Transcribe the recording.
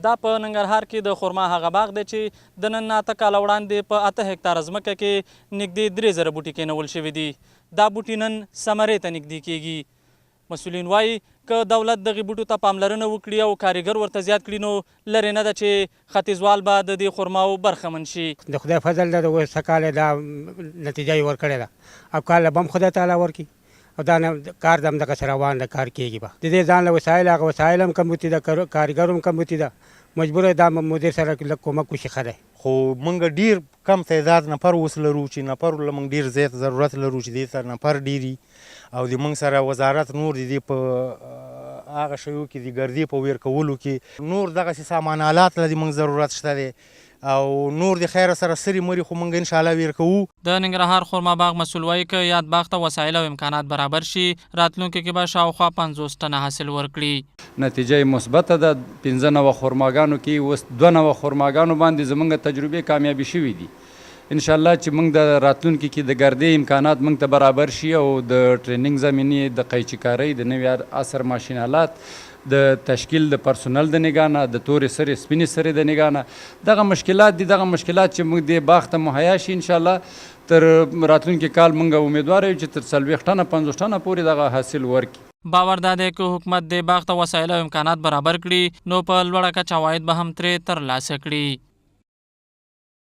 دا په ننګرهار کې د خرما هغه باغ دی چې د نن 8 کاله وړاندې په 8 هکتاره ځمکه کې نږدې 3000 بوټي کېنول شوي دي. دا بوټي نن ثمرې ته نږدې کېږي. مسؤلین وایي که دولت دغې بوټو ته پاملرنه وکړي او کارګر ورته زیات کړي نو لرې نه ده چې ختیځوال به د دې خرماو برخمن شي. د خدای فضل ده، د اوس کال دا نتیجه یې ورکړې ده او کال به هم خدای تعالی ورکړي او دا کار د همدغسې روان ده، کار کېږي به. د دې ځان له وسایل هغه وسایل هم کمبودي ده، کارګر هم کمبودي ده، مجبوره دا مدیر سره لږ کومک وشي ښه دی. خو موږ ډیر کم تعداد نفر اوس لرو چې نفر له موږ ډیر زیات ضرورت لرو چې دې سره نفر ډیري او د موږ سره وزارت نور د دې په هغه شیو کې د ګردې په ویر کولو کې نور دغسې سامان آلات له د موږ ضرورت شته دی او نور د خیر سره سری مری خو موږ ان شاء الله ویر کوو. د ننګرهار خرما باغ مسؤل وایي که یاد باغ ته وسایل او امکانات برابر شي راتلونکي کې به شاوخوا 50 ټنه حاصل ورکړي. نتیجه مثبته ده. 15 خرماګانو کې اوس 2 خرماګانو باندې زموږ تجربې کامیابي شوي دي. ان شاء الله چې موږ د راتلونکي کې د ګردې امکانات موږ ته برابر شي او د ټریننګ زمینې د قیچیکارۍ د نوي عصر ماشین آلات د تشکیل د پرسونل د نگاه نه د تورې سرې سپینې سرې د نگاه نه دغه مشکلات دي. دغه مشکلات چې موږ د باغ ته مهیا شي ان شاء الله تر راتلونکي کال موږ امیدوار یو چې تر 40 ټنه 50 ټنه پورې دغه حاصل ورکړي. باور دا دی که حکومت د باغ ته وسایل او امکانات برابر کړي نو په لوړه کچه عواید به هم ترې ترلاسه کړي.